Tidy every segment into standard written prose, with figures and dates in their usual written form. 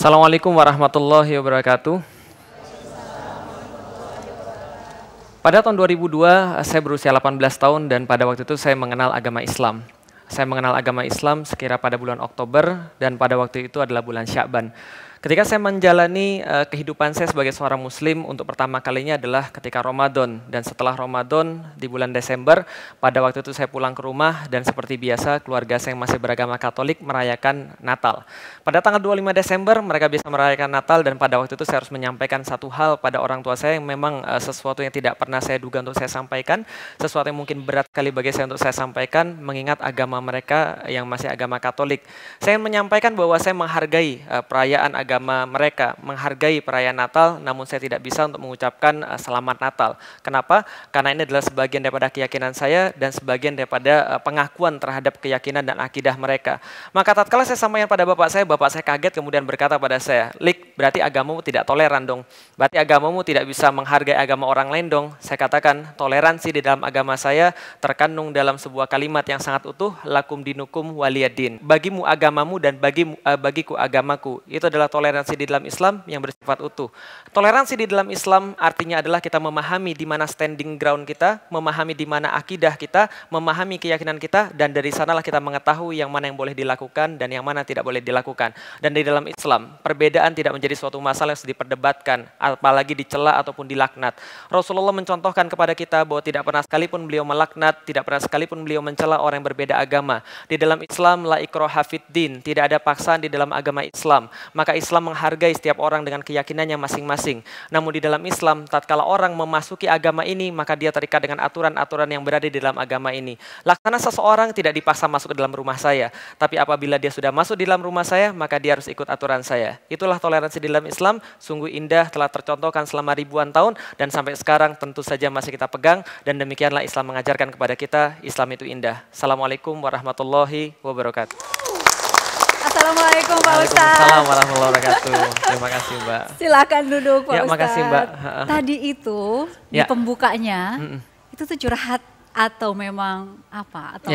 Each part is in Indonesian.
Assalamualaikum warahmatullahi wabarakatuh. Pada tahun 2002, saya berusia 18 tahun dan pada waktu itu saya mengenal agama Islam. Saya mengenal agama Islam sekira pada bulan Oktober dan pada waktu itu adalah bulan Sya'ban. Ketika saya menjalani kehidupan saya sebagai seorang muslim untuk pertama kalinya adalah ketika Ramadan. Dan setelah Ramadan di bulan Desember, pada waktu itu saya pulang ke rumah dan seperti biasa keluarga saya yang masih beragama Katolik merayakan Natal. Pada tanggal 25 Desember mereka bisa merayakan Natal dan pada waktu itu saya harus menyampaikan satu hal pada orang tua saya yang memang sesuatu yang tidak pernah saya duga untuk saya sampaikan. Sesuatu yang mungkin berat sekali bagi saya untuk saya sampaikan mengingat agama mereka yang masih agama Katolik. Saya ingin menyampaikan bahwa saya menghargai perayaan agama mereka, menghargai perayaan Natal, namun saya tidak bisa untuk mengucapkan selamat Natal. Kenapa? Karena ini adalah sebagian daripada keyakinan saya dan sebagian daripada pengakuan terhadap keyakinan dan akidah mereka. Maka tatkala saya sampaikan pada bapak saya kaget kemudian berkata pada saya, "Lik, berarti agamamu tidak toleran dong. Berarti agamamu tidak bisa menghargai agama orang lain dong." Saya katakan, toleransi di dalam agama saya terkandung dalam sebuah kalimat yang sangat utuh, lakum dinukum waliyadin. Bagimu agamamu dan bagiku agamaku. Itu adalah toleransi di dalam Islam yang bersifat utuh. Toleransi di dalam Islam artinya adalah kita memahami di mana standing ground kita, memahami di mana akidah kita, memahami keyakinan kita, dan dari sanalah kita mengetahui yang mana yang boleh dilakukan dan yang mana tidak boleh dilakukan. Dan di dalam Islam, perbedaan tidak menjadi suatu masalah yang harus diperdebatkan, apalagi dicela ataupun dilaknat. Rasulullah mencontohkan kepada kita bahwa tidak pernah sekalipun beliau melaknat, tidak pernah sekalipun beliau mencela orang yang berbeda agama. Di dalam Islam, la ikraha fid din, tidak ada paksaan di dalam agama Islam. Maka Islam menghargai setiap orang dengan keyakinannya masing-masing. Namun di dalam Islam, tatkala orang memasuki agama ini, maka dia terikat dengan aturan-aturan yang berada di dalam agama ini. Laksana seseorang tidak dipaksa masuk ke dalam rumah saya, tapi apabila dia sudah masuk di dalam rumah saya, maka dia harus ikut aturan saya. Itulah toleransi di dalam Islam, sungguh indah, telah tercontohkan selama ribuan tahun, dan sampai sekarang tentu saja masih kita pegang, dan demikianlah Islam mengajarkan kepada kita, Islam itu indah. Assalamualaikum warahmatullahi wabarakatuh. Assalamualaikum Pak Ustadz. Waalaikumsalam warahmatullahi wabarakatuh. Terima kasih Mbak. Silakan duduk Pak Ustadz. Makasih Mbak. Tadi itu di pembukanya, itu tuh curhat atau memang apa? Atau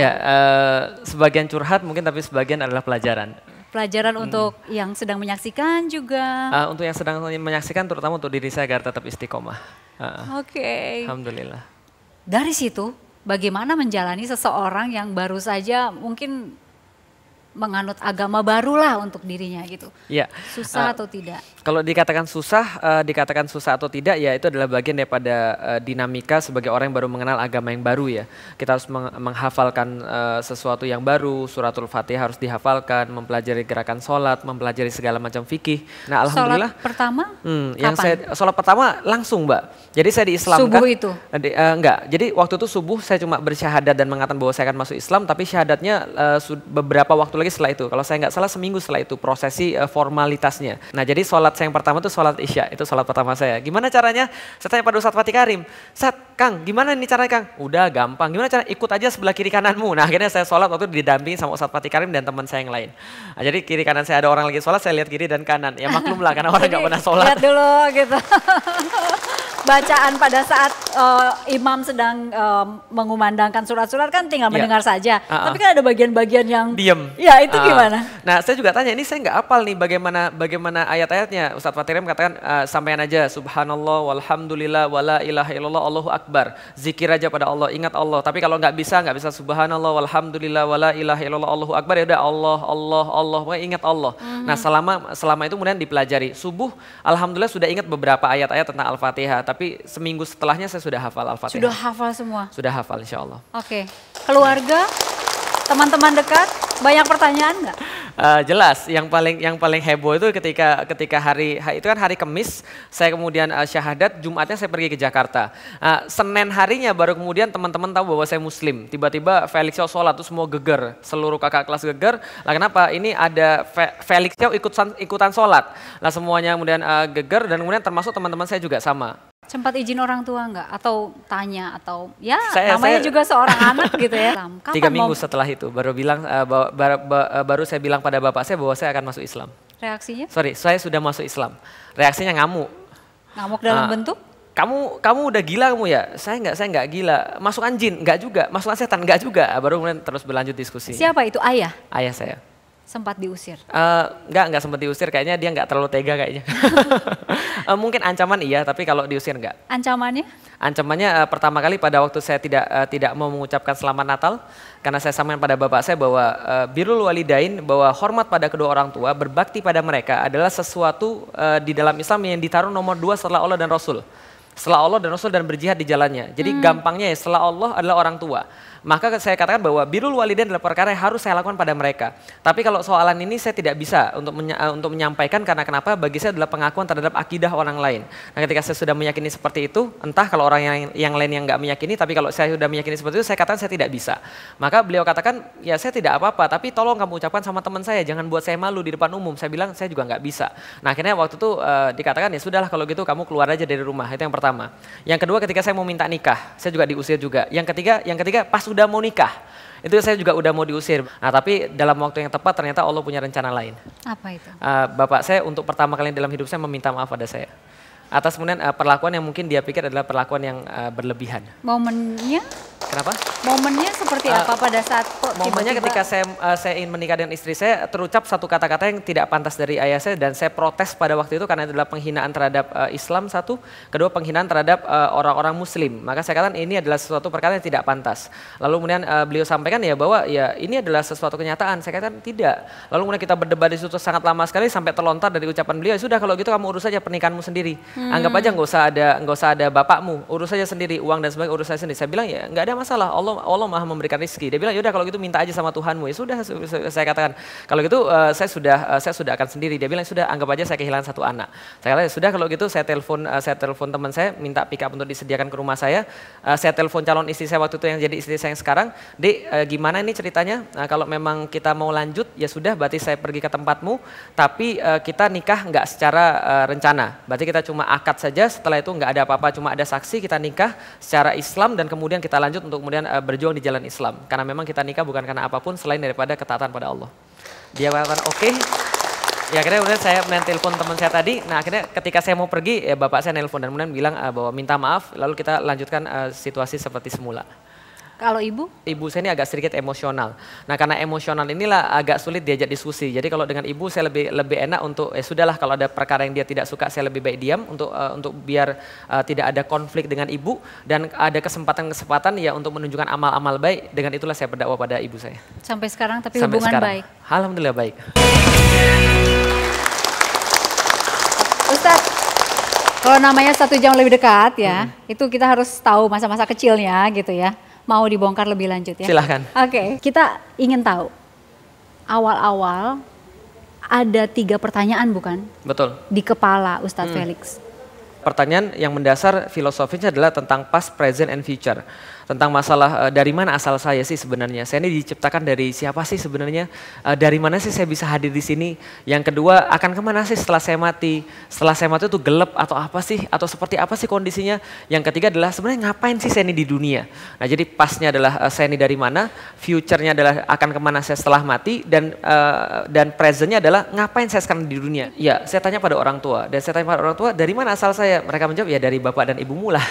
Sebagian curhat mungkin tapi sebagian adalah pelajaran. Pelajaran untuk yang sedang menyaksikan juga? Untuk yang sedang menyaksikan terutama untuk diri saya agar tetap istiqomah. Oke. Alhamdulillah. Dari situ bagaimana menjalani seseorang yang baru saja mungkin menganut agama barulah untuk dirinya gitu. Ya. Susah atau tidak? Kalau dikatakan susah atau tidak ya itu adalah bagian daripada dinamika sebagai orang yang baru mengenal agama yang baru ya. Kita harus menghafalkan sesuatu yang baru, suratul Fatihah harus dihafalkan, mempelajari gerakan sholat, mempelajari segala macam fikih. Nah alhamdulillah. Sholat pertama? Sholat pertama langsung Mbak. Jadi saya diislamkan. Subuh itu? Enggak, jadi waktu itu subuh saya cuma bersyahadat dan mengatakan bahwa saya akan masuk Islam, tapi syahadatnya beberapa waktu lagi setelah itu. Kalau saya nggak salah seminggu setelah itu prosesi formalitasnya. Nah jadi sholat saya yang pertama itu sholat Isya, itu sholat pertama saya. Gimana caranya? Saya tanya pada Ustadz Fatih Karim, Kang gimana ini caranya Kang? Udah gampang, gimana caranya? Ikut aja sebelah kiri kananmu. Nah akhirnya saya sholat waktu itu didampingi sama Ustadz Fatih Karim dan teman saya yang lain. Nah, jadi kiri kanan saya ada orang lagi sholat, saya lihat kiri dan kanan. Ya maklum lah karena orang nggak pernah sholat. Lihat dulu gitu. Bacaan pada saat imam sedang mengumandangkan surat-surat kan tinggal mendengar saja. Tapi kan ada bagian-bagian yang diem. Ya itu gimana? Nah saya juga tanya, ini saya nggak hafal nih bagaimana ayat-ayatnya. Ustadz Fatih katakan sampaikan aja subhanallah walhamdulillah wala ilaha illallah Allahu akbar. Zikir aja pada Allah, ingat Allah. Tapi kalau nggak bisa subhanallah walhamdulillah wala ilaha illallah Allahu akbar, ya udah Allah, pokoknya ingat Allah. Nah selama itu kemudian dipelajari. Subuh alhamdulillah sudah ingat beberapa ayat-ayat tentang Al-Fatihah. Tapi seminggu setelahnya saya sudah hafal Al-Fatihah. Sudah hafal semua? Sudah hafal insya Allah. Oke. Keluarga, teman-teman dekat, banyak pertanyaan nggak? Jelas, yang paling heboh itu ketika hari itu kan hari Kamis, saya kemudian syahadat, Jumatnya saya pergi ke Jakarta. Senin harinya baru kemudian teman-teman tahu bahwa saya Muslim. Tiba-tiba Felix Xiao sholat itu semua geger, seluruh kakak kelas geger. Lah kenapa? Ini ada Felix Xiao ikutan sholat. Lah semuanya kemudian geger dan kemudian termasuk teman-teman saya juga sama. Sempat izin orang tua nggak? Atau tanya atau ya namanya juga seorang anak gitu ya. 3 minggu setelah itu baru baru saya bilang pada bapak saya bahwa saya akan masuk Islam. Reaksinya? Saya sudah masuk Islam. Reaksinya ngamuk. Ngamuk dalam bentuk? Kamu udah gila kamu ya? Saya nggak gila. Masukan jin? Nggak juga. Masukan setan? Nggak juga. Baru kemudian terus berlanjut diskusi. Siapa itu? Ayah? Ayah saya. Sempat diusir? Enggak sempat diusir, kayaknya dia nggak terlalu tega kayaknya. Mungkin ancaman iya, tapi kalau diusir enggak. Ancamannya? Ancamannya pertama kali pada waktu saya tidak mau mengucapkan selamat Natal, karena saya sampaikan pada bapak saya bahwa birrul walidain, bahwa hormat pada kedua orang tua, berbakti pada mereka adalah sesuatu di dalam Islam yang ditaruh nomor 2 setelah Allah dan Rasul. Setelah Allah dan Rasul dan berjihad di jalannya. Jadi gampangnya ya, setelah Allah adalah orang tua. Maka saya katakan bahwa birrul walidain adalah perkara yang harus saya lakukan pada mereka. Tapi kalau soalan ini saya tidak bisa untuk menyampaikan, karena kenapa? Bagi saya adalah pengakuan terhadap akidah orang lain. Nah, ketika saya sudah meyakini seperti itu, entah kalau orang yang lain yang nggak meyakini, tapi kalau saya sudah meyakini seperti itu, saya katakan saya tidak bisa. Maka beliau katakan, ya saya tidak apa-apa, tapi tolong kamu ucapkan sama teman saya, jangan buat saya malu di depan umum. Saya bilang saya juga nggak bisa. Nah, akhirnya waktu itu dikatakan ya sudahlah kalau gitu kamu keluar aja dari rumah. Itu yang pertama. Yang kedua, ketika saya mau minta nikah, saya juga diusir juga. Yang ketiga pas udah mau nikah, itu saya juga udah mau diusir. Nah, tapi dalam waktu yang tepat ternyata Allah punya rencana lain. Apa itu? Bapak saya untuk pertama kali dalam hidup saya meminta maaf pada saya atas kemudian perlakuan yang mungkin dia pikir adalah perlakuan yang berlebihan. Momennya? Kenapa? Momennya seperti apa pada saat momennya ketika saya ingin menikah dengan istri saya, terucap satu kata-kata yang tidak pantas dari ayah saya, dan saya protes pada waktu itu karena itu adalah penghinaan terhadap Islam satu, kedua penghinaan terhadap orang-orang Muslim. Maka saya katakan ini adalah sesuatu perkara yang tidak pantas. Lalu kemudian beliau sampaikan ya bahwa ya ini adalah sesuatu kenyataan. Saya katakan tidak. Lalu kemudian kita berdebat di situ sangat lama sekali sampai terlontar dari ucapan beliau, sudah kalau gitu kamu urus saja pernikahanmu sendiri. Anggap aja nggak usah ada bapakmu, urus saja sendiri, uang dan sebagainya urus saja sendiri. Saya bilang ya nggak ada masalah, Allah Maha memberikan rezeki. Dia bilang yaudah kalau gitu minta aja sama Tuhanmu. Ya sudah, saya katakan kalau gitu saya sudah akan sendiri. Dia bilang sudah, anggap aja saya kehilangan satu anak. Saya katakan sudah kalau gitu saya telepon teman saya, minta pick up untuk disediakan ke rumah saya. Saya telepon calon istri saya waktu itu yang jadi istri saya yang sekarang. Dek, gimana ini ceritanya? Kalau memang kita mau lanjut ya sudah, berarti saya pergi ke tempatmu. Tapi kita nikah nggak secara rencana. Berarti kita cuma akad saja. Setelah itu nggak ada apa-apa, cuma ada saksi, kita nikah secara Islam dan kemudian kita lanjut untuk kemudian berjuang di jalan Islam. Karena memang kita nikah bukan karena apapun selain daripada ketaatan pada Allah. Dia katakan oke. Ya akhirnya kemudian saya telepon teman saya tadi. Nah akhirnya ketika saya mau pergi ya bapak saya nelpon dan kemudian bilang bahwa minta maaf, lalu kita lanjutkan situasi seperti semula. Kalau ibu? Ibu saya ini agak sedikit emosional. Nah karena emosional inilah agak sulit diajak diskusi. Jadi kalau dengan ibu saya lebih enak untuk sudahlah kalau ada perkara yang dia tidak suka saya lebih baik diam untuk biar tidak ada konflik dengan ibu, dan ada kesempatan ya untuk menunjukkan amal-amal baik. Dengan itulah saya berdakwah pada ibu saya. Sampai sekarang tapi sampai hubungan sekarang baik? Alhamdulillah baik. Ustadz, kalau namanya 1 jam lebih dekat ya, itu kita harus tahu masa-masa kecilnya gitu ya. Mau dibongkar lebih lanjut ya? Silahkan. Oke, kita ingin tahu awal-awal ada 3 pertanyaan bukan? Betul. Di kepala Ustadz Felix. Pertanyaan yang mendasar filosofisnya adalah tentang past, present, and future. Tentang masalah dari mana asal saya sih sebenarnya. Saya ini diciptakan dari siapa sih sebenarnya? Dari mana sih saya bisa hadir di sini? Yang kedua, akan kemana sih setelah saya mati? Setelah saya mati itu gelap atau apa sih? Atau seperti apa sih kondisinya? Yang ketiga adalah sebenarnya ngapain sih saya ini di dunia? Nah jadi pastnya adalah saya ini dari mana? Future-nya adalah akan kemana saya setelah mati? Dan present-nya adalah ngapain saya sekarang di dunia? Ya saya tanya pada orang tua. Dan saya tanya pada orang tua, dari mana asal saya? Mereka menjawab ya dari bapak dan ibumu lah.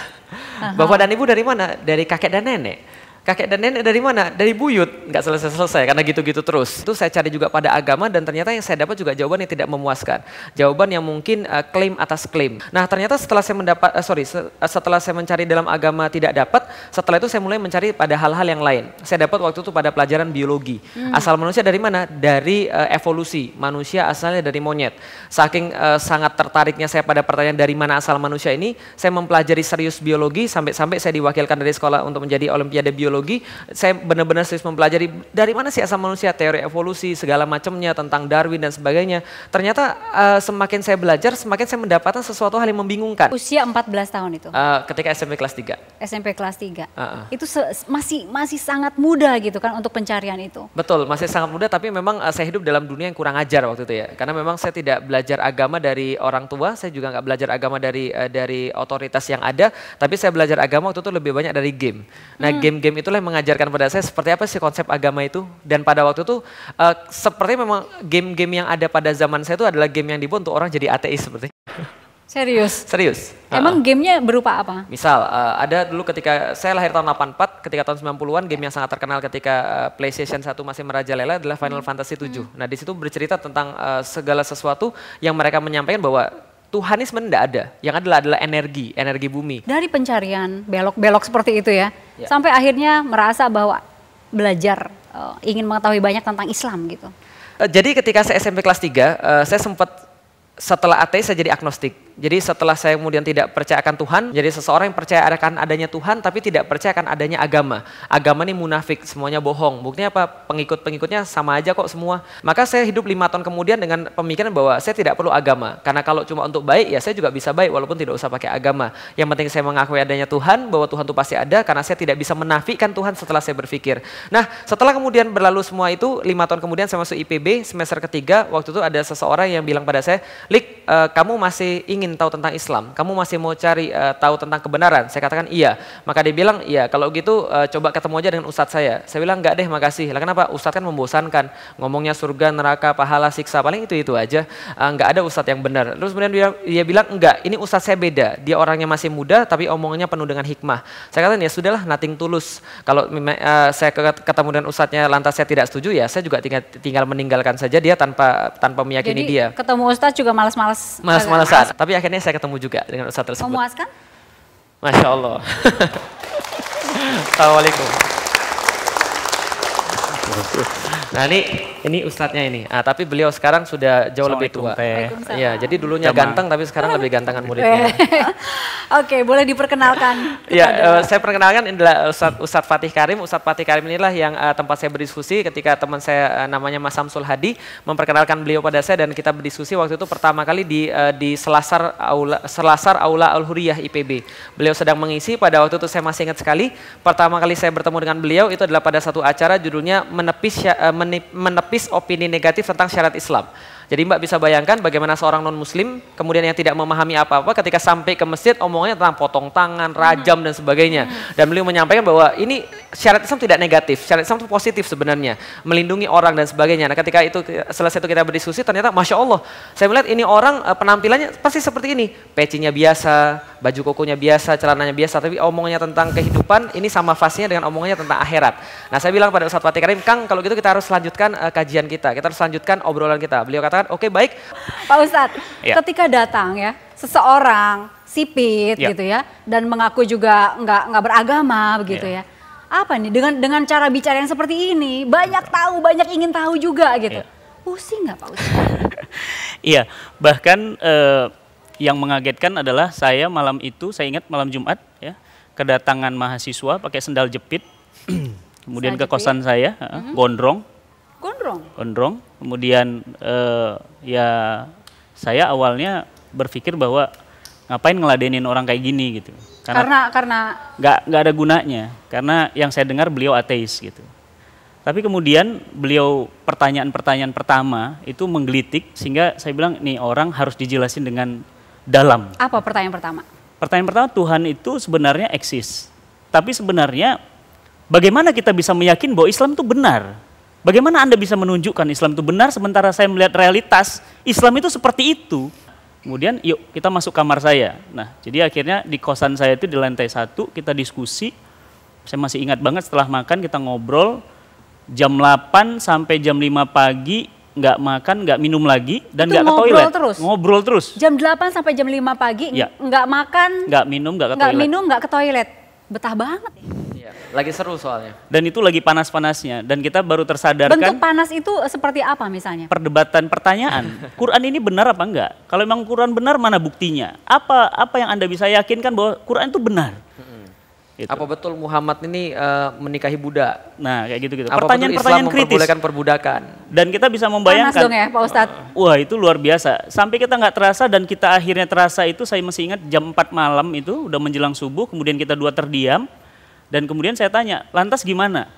Bapak dan ibu dari mana? Dari kakek dan nenek. Kakek dan nenek dari mana? Dari buyut. Nggak selesai-selesai karena gitu-gitu terus. Itu saya cari juga pada agama dan ternyata yang saya dapat juga jawaban yang tidak memuaskan. Jawaban yang mungkin klaim atas klaim. Nah ternyata setelah saya setelah saya mencari dalam agama tidak dapat, setelah itu saya mulai mencari pada hal-hal yang lain. Saya dapat waktu itu pada pelajaran biologi. Asal manusia dari mana? Dari evolusi. Manusia asalnya dari monyet. Saking sangat tertariknya saya pada pertanyaan dari mana asal manusia ini, saya mempelajari serius biologi sampai saya diwakilkan dari sekolah untuk menjadi olimpiade biologi. Saya benar-benar serius mempelajari dari mana sih asal manusia, teori evolusi, segala macamnya tentang Darwin dan sebagainya. Ternyata semakin saya belajar, semakin saya mendapatkan sesuatu hal yang membingungkan. Usia 14 tahun itu? Ketika SMP kelas 3. SMP kelas 3. Itu masih sangat muda gitu kan untuk pencarian itu? Betul, masih sangat muda, tapi memang saya hidup dalam dunia yang kurang ajar waktu itu ya. Karena memang saya tidak belajar agama dari orang tua, saya juga nggak belajar agama dari otoritas yang ada, tapi saya belajar agama waktu itu lebih banyak dari game. Nah game-game itulah yang mengajarkan pada saya seperti apa sih konsep agama itu. Dan pada waktu itu seperti memang game-game yang ada pada zaman saya itu adalah game yang dibuat untuk orang jadi ateis seperti. Serius? Serius. Emang gamenya berupa apa? Misal, ada dulu ketika saya lahir tahun 84, ketika tahun 90-an game yang sangat terkenal ketika PlayStation 1 masih merajalela adalah Final Fantasy 7. Nah di situ bercerita tentang segala sesuatu yang mereka menyampaikan bahwa Tuhan ini sebenarnya tidak ada, yang adalah energi bumi. Dari pencarian belok-belok seperti itu ya, Ya. sampai akhirnya merasa bahwa belajar, ingin mengetahui banyak tentang Islam gitu. Jadi ketika saya SMP kelas 3, saya sempat setelah ateis saya jadi agnostik. Jadi setelah saya kemudian tidak percaya akan Tuhan, jadi seseorang yang percaya akan adanya Tuhan tapi tidak percaya akan adanya agama. Agama ini munafik, semuanya bohong. Buktinya apa? Pengikut-pengikutnya sama aja kok semua. Maka saya hidup 5 tahun kemudian dengan pemikiran bahwa saya tidak perlu agama. Karena kalau cuma untuk baik, ya saya juga bisa baik walaupun tidak usah pakai agama. Yang penting saya mengakui adanya Tuhan, bahwa Tuhan itu pasti ada karena saya tidak bisa menafikan Tuhan setelah saya berpikir. Nah setelah kemudian berlalu semua itu, 5 tahun kemudian saya masuk IPB semester ketiga, waktu itu ada seseorang yang bilang pada saya, Lik, kamu masih ingin tahu tentang Islam, kamu masih mau cari tahu tentang kebenaran? Saya katakan iya. Maka dia bilang, iya kalau gitu coba ketemu aja dengan ustadz saya. Saya bilang enggak deh makasih. Lah kenapa? Ustadz kan membosankan, ngomongnya surga, neraka, pahala, siksa, paling itu aja. Enggak ada ustadz yang benar. Terus kemudian dia bilang enggak, ini ustadz saya beda. Dia orangnya masih muda tapi omongannya penuh dengan hikmah. Saya katakan ya sudahlah, nothing tulus. Kalau saya ketemu dengan ustadznya lantas saya tidak setuju, ya saya juga tinggal meninggalkan saja dia tanpa meyakini. Jadi, dia. Ketemu ustadz juga malas-malasan. Tapi akhirnya saya ketemu juga dengan ustadz tersebut. Memuaskan? Masya Allah. Assalamualaikum. Nah ini ustadznya ini. Tapi beliau sekarang sudah jauh lebih tua. Iya, jadi dulunya ganteng tapi sekarang lebih gantengan muridnya. Oke, boleh diperkenalkan. Ya, saya perkenalkan adalah Ustadz Fatih Karim. Ustadz Fatih Karim inilah yang tempat saya berdiskusi ketika teman saya namanya Mas Samsul Hadi memperkenalkan beliau pada saya, dan kita berdiskusi waktu itu pertama kali di Selasar Aula Al-Huriyah IPB. Beliau sedang mengisi, pada waktu itu saya masih ingat sekali, pertama kali saya bertemu dengan beliau itu adalah pada satu acara judulnya menepis opini negatif tentang syariat Islam. Jadi Mbak bisa bayangkan bagaimana seorang non-muslim kemudian yang tidak memahami apa-apa ketika sampai ke masjid omongannya tentang potong tangan, rajam dan sebagainya. Dan beliau menyampaikan bahwa ini syariat Islam tidak negatif, syariat Islam itu positif sebenarnya, melindungi orang dan sebagainya. Nah ketika itu selesai itu kita berdiskusi, ternyata Masya Allah, saya melihat ini orang penampilannya pasti seperti ini, pecinya biasa, baju kokonya biasa, celananya biasa, tapi omongannya tentang kehidupan ini sama fasenya dengan omongannya tentang akhirat. Nah saya bilang pada Ustadz Fatih Karim, Kang kalau gitu kita harus lanjutkan kajian kita harus lanjutkan obrolan kita. Beliau katakan, oke baik. Pak Ustadz, ketika datang ya seseorang sipit gitu ya, dan mengaku juga nggak beragama begitu ya, apa nih dengan cara bicara yang seperti ini, banyak tahu, banyak ingin tahu juga gitu, pusing nggak Pak Ustadz? Iya, bahkan yang mengagetkan adalah saya malam itu, saya ingat malam Jumat ya, kedatangan mahasiswa pakai sendal jepit, kemudian ke kosan saya, gondrong, kemudian ya saya awalnya berpikir bahwa ngapain ngeladenin orang kayak gini gitu, karena nggak ada gunanya, karena yang saya dengar beliau ateis gitu. Tapi kemudian beliau pertanyaan pertama itu menggelitik sehingga saya bilang nih orang harus dijelasin dengan dalam. Apa pertanyaan pertama? Pertanyaan pertama, Tuhan itu sebenarnya eksis, tapi sebenarnya bagaimana kita bisa meyakin bahwa Islam itu benar? Bagaimana Anda bisa menunjukkan Islam itu benar sementara saya melihat realitas Islam itu seperti itu? Kemudian yuk kita masuk kamar saya. Nah jadi akhirnya di kosan saya itu di lantai 1 kita diskusi. Saya masih ingat banget setelah makan kita ngobrol jam 8 sampai jam 5 pagi, nggak makan, nggak minum lagi, dan nggak ke toilet. Ngobrol terus. Jam 8 sampai jam 5 pagi, nggak makan, nggak minum, nggak ke toilet. Betah banget. Ya, lagi seru soalnya. Dan itu lagi panas-panasnya, dan kita baru tersadarkan. Bentuk panas itu seperti apa misalnya? Perdebatan pertanyaan, Quran ini benar apa enggak? Kalau memang Quran benar, mana buktinya? Apa yang Anda bisa yakinkan bahwa Quran itu benar? Gitu. Apa betul Muhammad ini menikahi budak? Nah kayak gitu-gitu. Pertanyaan-pertanyaan kritis. Perbudakan. Dan kita bisa membayangkan. Panas dong ya Pak Ustadz. Wah itu luar biasa. Sampai kita nggak terasa dan kita akhirnya terasa itu, saya masih ingat jam 4 malam itu udah menjelang subuh. Kemudian kita dua terdiam. Dan kemudian saya tanya, lantas gimana?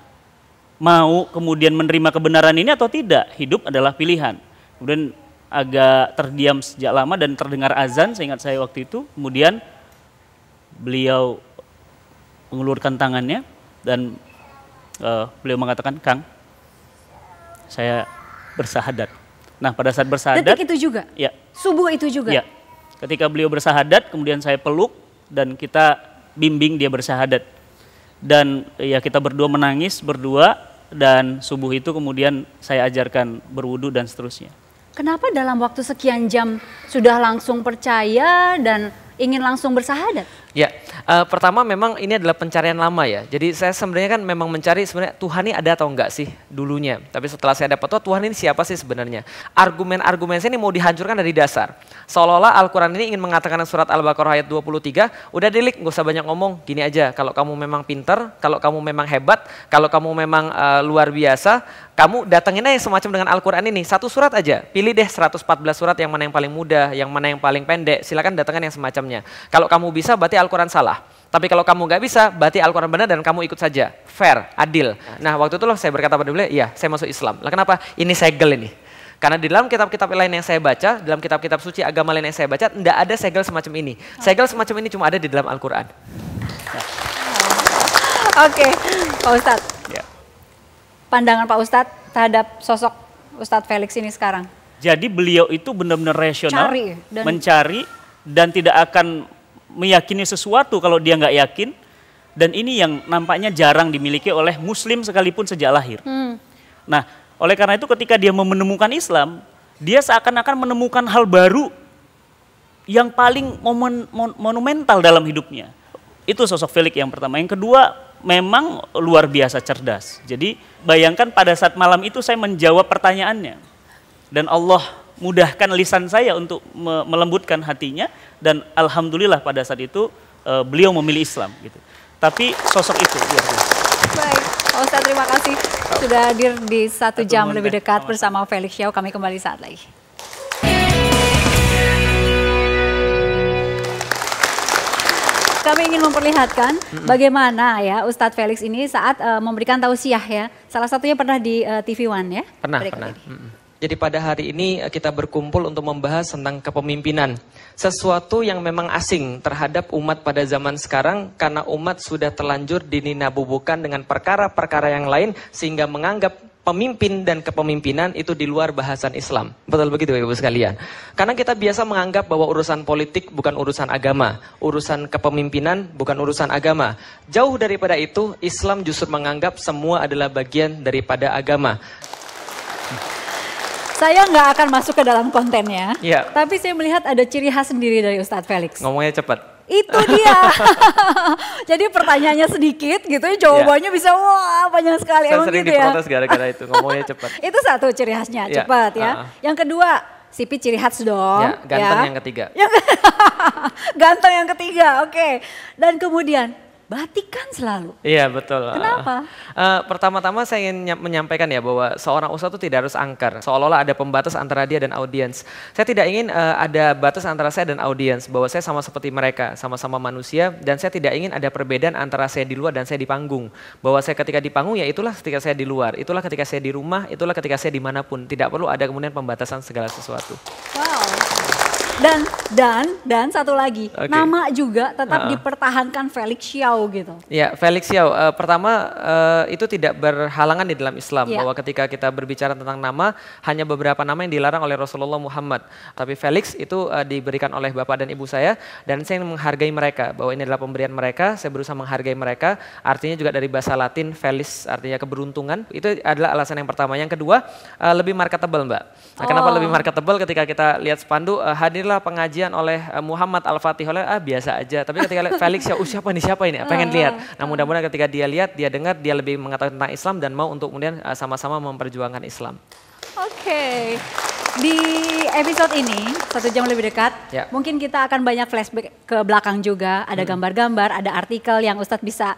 Mau kemudian menerima kebenaran ini atau tidak? Hidup adalah pilihan. Kemudian agak terdiam sejak lama dan terdengar azan, saya ingat saya waktu itu. Kemudian beliau mengulurkan tangannya dan beliau mengatakan, Kang, saya bersahadat. Nah pada saat bersahadat. Detik itu juga? Ya. Subuh itu juga? Ya. Ketika beliau bersahadat, kemudian saya peluk dan kita bimbing dia bersahadat. Dan ya kita berdua menangis berdua, dan subuh itu kemudian saya ajarkan berwudu dan seterusnya. Kenapa dalam waktu sekian jam sudah langsung percaya dan ingin langsung bersahadat? Ya, pertama memang ini adalah pencarian lama ya. Jadi saya sebenarnya kan memang mencari sebenarnya Tuhan ini ada atau enggak sih dulunya. Tapi setelah saya dapat tahu Tuhan ini siapa sih sebenarnya. Argumen-argumen saya ini mau dihancurkan dari dasar. Seolah-olah Al-Quran ini ingin mengatakan surat Al-Baqarah ayat 23, udah delik, nggak usah banyak ngomong, gini aja. Kalau kamu memang pinter, kalau kamu memang hebat, kalau kamu memang luar biasa, kamu datengin aja semacam dengan Al-Quran ini. Satu surat aja, pilih deh 114 surat yang mana yang paling mudah, yang mana yang paling pendek, silakan datangkan yang semacamnya. Kalau kamu bisa berarti Al-Quran salah. Tapi kalau kamu nggak bisa, berarti Al-Quran benar dan kamu ikut saja. Fair, adil. Nah waktu itu loh saya berkata pada beliau, iya saya masuk Islam. Lah kenapa? Ini segel ini. Karena di dalam kitab-kitab lain yang saya baca, dalam kitab-kitab suci agama lain yang saya baca, tidak ada segel semacam ini. Segel semacam ini cuma ada di dalam Al-Quran. Oke, Pak Ustadz. Ya. Pandangan Pak Ustadz terhadap sosok Ustadz Felix ini sekarang? Jadi beliau itu benar-benar rasional, mencari dan tidak akan meyakini sesuatu kalau dia nggak yakin. Dan ini yang nampaknya jarang dimiliki oleh muslim sekalipun sejak lahir. Nah, oleh karena itu ketika dia menemukan Islam, dia seakan-akan menemukan hal baru yang paling monumental dalam hidupnya. Itu sosok Felix yang pertama. Yang kedua, memang luar biasa cerdas. Jadi bayangkan pada saat malam itu saya menjawab pertanyaannya. Dan Allah mudahkan lisan saya untuk melembutkan hatinya. Dan alhamdulillah pada saat itu beliau memilih Islam. Gitu. Tapi sosok itu luar biasa. Baik, Pak Ustadz terima kasih sudah hadir di 1 jam lebih dekat bersama Felix Xiao. Kami kembali saat lagi. Kami ingin memperlihatkan bagaimana ya Ustadz Felix ini saat memberikan tausiah ya. Salah satunya pernah di TV One ya. Pernah. Jadi pada hari ini kita berkumpul untuk membahas tentang kepemimpinan. Sesuatu yang memang asing terhadap umat pada zaman sekarang karena umat sudah terlanjur dininabubukan dengan perkara-perkara yang lain sehingga menganggap pemimpin dan kepemimpinan itu di luar bahasan Islam. Betul begitu Ibu sekalian. Karena kita biasa menganggap bahwa urusan politik bukan urusan agama, urusan kepemimpinan bukan urusan agama. Jauh daripada itu, Islam justru menganggap semua adalah bagian daripada agama. Saya nggak akan masuk ke dalam kontennya, ya. Tapi saya melihat ada ciri khas sendiri dari Ustadz Felix. Ngomongnya cepat. Itu dia. Jadi pertanyaannya sedikit gitu, jawabannya bisa wah banyak sekali. Saya sering gitu diprotes gara-gara itu, ngomongnya cepat. Itu satu ciri khasnya, cepat ya. Yang kedua, Sipi ciri khas dong. Ya, ganteng yang ketiga. Ganteng yang ketiga, oke. Dan kemudian batikan selalu. Iya betul. Kenapa? Pertama-tama saya ingin menyampaikan ya bahwa seorang ustadz itu tidak harus angker. Seolah-olah ada pembatas antara dia dan audiens. Saya tidak ingin ada batas antara saya dan audiens. Bahwa saya sama seperti mereka, sama-sama manusia. Dan saya tidak ingin ada perbedaan antara saya di luar dan saya di panggung. Bahwa saya ketika di panggung ya itulah ketika saya di luar. Itulah ketika saya di rumah, itulah ketika saya dimanapun. Tidak perlu ada kemudian pembatasan segala sesuatu. Wow. Dan satu lagi, nama juga tetap dipertahankan Felix Xiao gitu. Ya, Felix Xiao. Pertama itu tidak berhalangan di dalam Islam bahwa ketika kita berbicara tentang nama, hanya beberapa nama yang dilarang oleh Rasulullah Muhammad. Tapi Felix itu diberikan oleh bapak dan ibu saya dan saya menghargai mereka bahwa ini adalah pemberian mereka. Saya berusaha menghargai mereka. Artinya juga dari bahasa Latin Felix artinya keberuntungan. Itu adalah alasan yang pertama. Yang kedua lebih marketable Mbak. Nah, kenapa lebih marketable ketika kita lihat spanduk hadirlah pengajian oleh Muhammad Al-Fatih oleh biasa aja. Tapi ketika lihat Felix ya siapa ini? Pengen lihat. Nah mudah-mudahan ketika dia lihat, dia dengar, dia lebih mengetahui tentang Islam dan mau untuk kemudian sama-sama memperjuangkan Islam. Oke. Di episode ini 1 jam lebih dekat, mungkin kita akan banyak flashback ke belakang juga. Ada gambar-gambar, ada artikel yang Ustadz bisa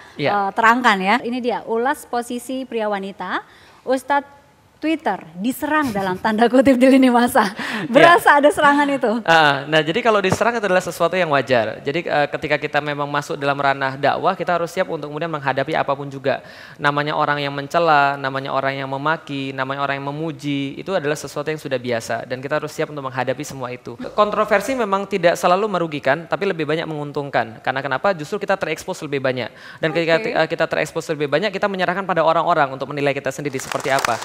terangkan ya. Ini dia ulas posisi pria wanita. Ustadz Twitter diserang dalam tanda kutip di lini masa. Berasa ada serangan itu? Nah jadi kalau diserang itu adalah sesuatu yang wajar. Jadi ketika kita memang masuk dalam ranah dakwah, kita harus siap untuk kemudian menghadapi apapun juga. Namanya orang yang mencela, namanya orang yang memaki, namanya orang yang memuji, itu adalah sesuatu yang sudah biasa. Dan kita harus siap untuk menghadapi semua itu. Kontroversi memang tidak selalu merugikan, tapi lebih banyak menguntungkan. Karena kenapa? Justru kita terekspos lebih banyak. Dan ketika kita terekspos lebih banyak, kita menyerahkan pada orang-orang untuk menilai kita sendiri seperti apa.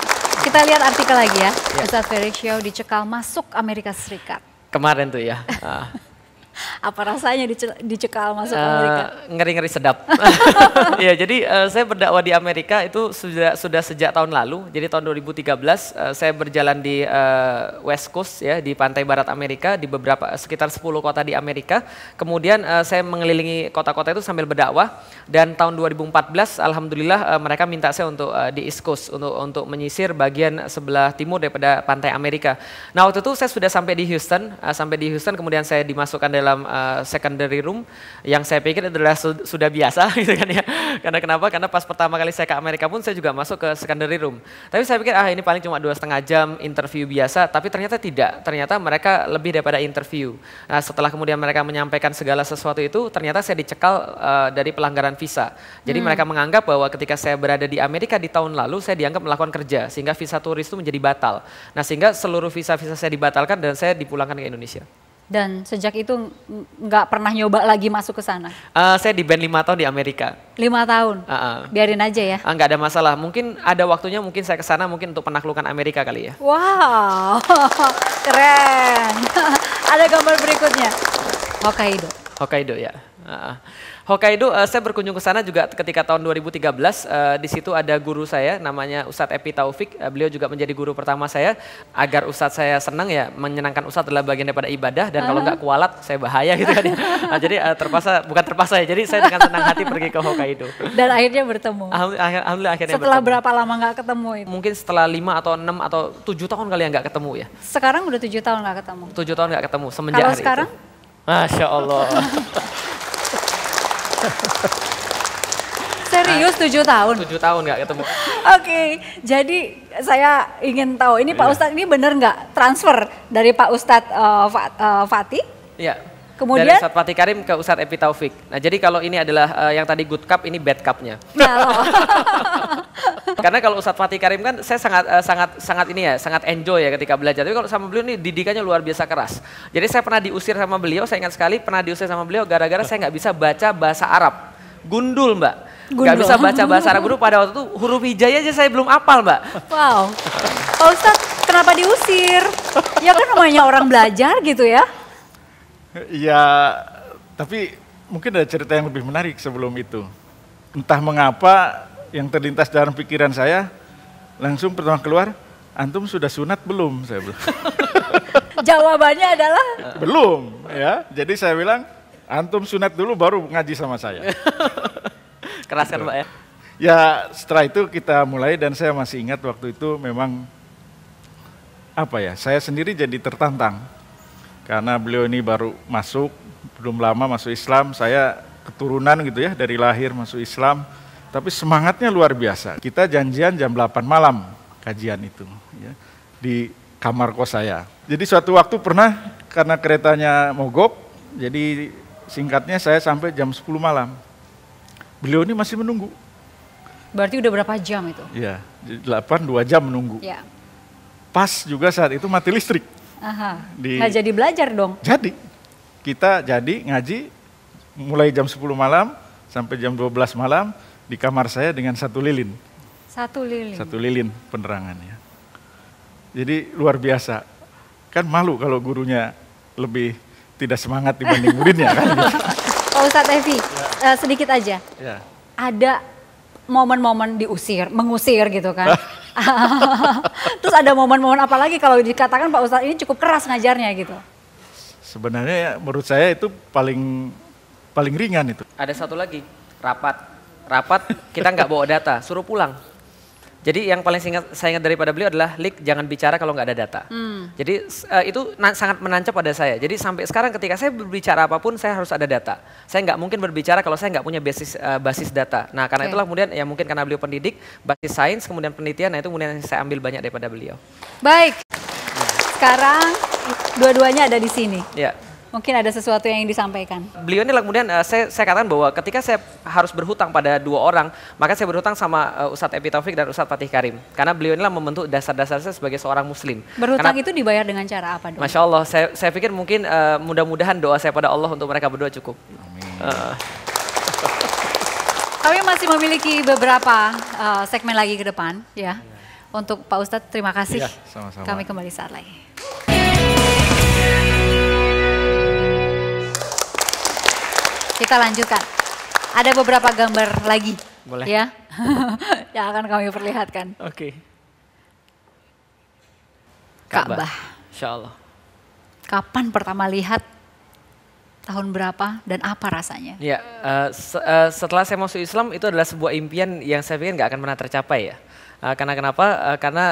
Kita lihat artikel lagi ya, Ustadz Felix Xiao dicekal masuk Amerika Serikat. Kemarin tuh ya. Apa rasanya dicekal masuk Amerika? Ngeri-ngeri sedap. Ya, jadi saya berdakwah di Amerika itu sudah sejak tahun lalu. Jadi tahun 2013 saya berjalan di West Coast ya, di pantai barat Amerika, di sekitar 10 kota di Amerika. Kemudian saya mengelilingi kota-kota itu sambil berdakwah. Dan tahun 2014 alhamdulillah mereka minta saya untuk di East Coast untuk menyisir bagian sebelah timur daripada pantai Amerika. Nah, waktu itu saya sudah sampai di Houston, kemudian saya dimasukkan dalam secondary room yang saya pikir adalah sudah biasa gitu kan ya. Karena kenapa? Karena pas pertama kali saya ke Amerika pun saya juga masuk ke secondary room. Tapi saya pikir ini paling cuma 2,5 jam interview biasa, tapi ternyata tidak. Ternyata mereka lebih daripada interview. Nah, setelah kemudian mereka menyampaikan segala sesuatu itu, ternyata saya dicekal dari pelanggaran visa. Jadi mereka menganggap bahwa ketika saya berada di Amerika di tahun lalu saya dianggap melakukan kerja sehingga visa turis itu menjadi batal. Nah, sehingga seluruh visa-visa saya dibatalkan dan saya dipulangkan ke Indonesia. Dan sejak itu nggak pernah nyoba lagi masuk ke sana? Saya di band 5 tahun di Amerika. 5 tahun? Biarin aja ya? Nggak ada masalah, mungkin ada waktunya mungkin saya ke sana mungkin untuk penaklukan Amerika kali ya. Wow, keren. Ada gambar berikutnya, Hokkaido. Hokkaido ya. Hokkaido saya berkunjung ke sana juga ketika tahun 2013. Di situ ada guru saya namanya Ustadz Epi Taufik. Beliau juga menjadi guru pertama saya. Agar Ustadz saya senang ya, menyenangkan Ustadz adalah bagian daripada ibadah dan kalau nggak kualat saya bahaya gitu kan. Nah, jadi bukan terpaksa ya. Jadi saya dengan senang hati pergi ke Hokkaido. Dan akhirnya bertemu. Alhamdulillah akhirnya setelah bertemu. Berapa lama nggak ketemu itu? Mungkin setelah 5 atau 6 atau 7 tahun kali ya nggak ketemu ya. Sekarang udah 7 tahun nggak ketemu? 7 tahun nggak ketemu semenjak kalau hari sekarang? Itu. Masya Allah. Serius 7 tahun? 7 tahun nggak ketemu. Oke, jadi saya ingin tahu ini Pak Ustadz ini benar nggak transfer dari Pak Ustadz Fatih? Iya. Kemudian dari Ustadz Fatih Karim ke Ustadz Epi Taufik. Nah, jadi kalau ini adalah yang tadi good cup, ini bad cupnya. Karena kalau Ustadz Fatih Karim kan saya sangat enjoy ya ketika belajar. Tapi kalau sama beliau ini didikannya luar biasa keras. Jadi saya pernah diusir sama beliau, saya ingat sekali pernah diusir sama beliau gara-gara saya nggak bisa baca bahasa Arab. Gundul Mbak. Nggak bisa baca bahasa Arab dulu, pada waktu itu huruf hijaiyah aja saya belum hafal Mbak. Wow, Pak Ustadz kenapa diusir? Ya kan namanya orang belajar gitu ya. Ya, tapi mungkin ada cerita yang lebih menarik sebelum itu. Entah mengapa yang terlintas dalam pikiran saya, langsung pertama keluar, antum sudah sunat belum? Saya bilang. Jawabannya adalah? Belum, ya. Jadi saya bilang, antum sunat dulu baru ngaji sama saya. Keras kan Mbak ya? Ya setelah itu kita mulai dan saya masih ingat waktu itu memang, saya sendiri jadi tertantang. Karena beliau ini baru masuk, belum lama masuk Islam, saya keturunan gitu ya, dari lahir masuk Islam, tapi semangatnya luar biasa. Kita janjian jam 8 malam kajian itu, ya, di kamar kos saya. Jadi suatu waktu pernah, karena keretanya mogok, jadi singkatnya saya sampai jam 10 malam. Beliau ini masih menunggu. Berarti udah berapa jam itu? Iya, 2 jam menunggu. Ya. Pas juga saat itu mati listrik. Nggak jadi belajar dong? Jadi, kita jadi ngaji mulai jam 10 malam sampai jam 12 malam di kamar saya dengan 1 lilin. 1 lilin? 1 lilin penerangannya. Jadi luar biasa. Kan malu kalau gurunya lebih tidak semangat dibanding muridnya kan. Pak Ustadz Evi, sedikit aja. Ya. Ada momen-momen mengusir gitu kan. Terus ada momen-momen apa lagi kalau dikatakan Pak Ustadz ini cukup keras ngajarnya gitu? Sebenarnya menurut saya itu paling ringan itu. Ada satu lagi, rapat kita nggak bawa data, suruh pulang. Jadi yang paling saya ingat daripada beliau adalah, Lik, jangan bicara kalau nggak ada data. Jadi itu sangat menancap pada saya. Jadi sampai sekarang ketika saya berbicara apapun, saya harus ada data. Saya nggak mungkin berbicara kalau saya nggak punya basis data. Nah, karena itulah kemudian ya mungkin karena beliau pendidik, basis sains, kemudian penelitian, nah itu kemudian saya ambil banyak daripada beliau. Baik, sekarang dua-duanya ada di sini. Ya. Mungkin ada sesuatu yang ingin disampaikan. Beliau ini kemudian saya katakan bahwa ketika saya harus berhutang pada 2 orang, maka saya berhutang sama Ustadz Epi Taufik dan Ustadz Fatih Karim. Karena beliau inilah membentuk dasar-dasar saya sebagai seorang muslim. Berhutang itu dibayar dengan cara apa dong? Masya Allah, saya pikir mungkin mudah-mudahan doa saya pada Allah untuk mereka berdua cukup. Amin. Kami masih memiliki beberapa segmen lagi ke depan ya. Untuk Pak Ustadz terima kasih. Ya, sama-sama. Kami kembali saat lagi. kita lanjutkan. Ada beberapa gambar lagi. Boleh. Ya, yang akan kami perlihatkan. Oke. Ka'bah. Insya Allah. Kapan pertama lihat? Tahun berapa dan apa rasanya? Ya, setelah saya masuk Islam itu adalah sebuah impian yang saya pikir nggak akan pernah tercapai ya. Karena kenapa? Karena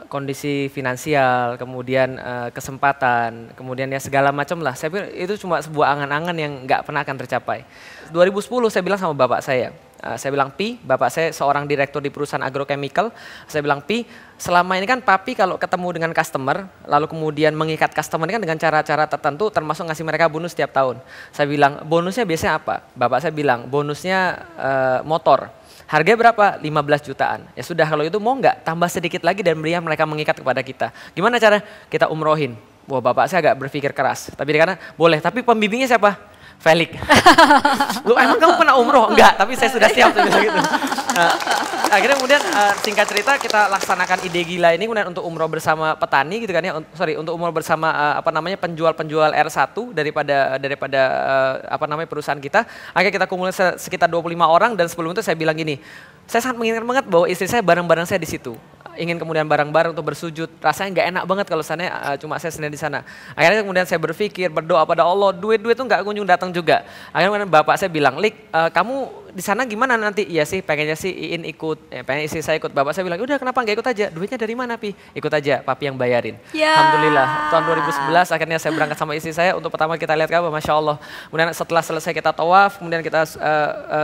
kondisi finansial, kemudian kesempatan, kemudian ya segala macam lah. Saya pikir itu cuma sebuah angan-angan yang nggak pernah akan tercapai. 2010 saya bilang sama bapak saya bilang, Pi, bapak saya seorang direktur di perusahaan agrochemical, saya bilang, Pi, selama ini kan papi kalau ketemu dengan customer, lalu kemudian mengikat customer ini kan dengan cara-cara tertentu, termasuk ngasih mereka bonus setiap tahun. Saya bilang, bonusnya biasanya apa? Bapak saya bilang, bonusnya motor. Harganya berapa? 15 jutaan. Ya sudah, kalau itu mau nggak tambah sedikit lagi dan berikan mereka mengikat kepada kita. Gimana cara? Kita umrohin. Wah, bapak saya agak berpikir keras. Tapi karena boleh, tapi pembimbingnya siapa? Felix. Lu emang kamu pernah umroh? Enggak, tapi saya sudah siap. Gitu. Akhirnya kemudian singkat cerita kita laksanakan ide gila ini kemudian untuk umroh bersama petani gitu kan ya. Untuk umroh bersama penjual-penjual R1 daripada perusahaan kita. Akhirnya kita kumpulin sekitar 25 orang dan sebelum itu saya bilang gini, saya sangat menginginkan banget bahwa istri saya barang-barang saya di situ. Ingin kemudian bareng-bareng untuk bersujud, rasanya nggak enak banget kalau sana cuma saya sendiri di sana. Akhirnya kemudian saya berpikir, berdoa pada Allah, duit-duit itu nggak kunjung datang juga. Akhirnya kemudian bapak saya bilang, Lik, kamu di sana gimana nanti? Iya sih, pengennya sih Iin ikut, pengen istri saya ikut. Bapak saya bilang, udah kenapa nggak ikut aja? Duitnya dari mana, Pi? Ikut aja, papi yang bayarin. Ya. Alhamdulillah, tahun 2011 akhirnya saya berangkat sama istri saya untuk pertama kita lihat Ka'bah, Masya Allah. Kemudian setelah selesai kita tawaf, kemudian kita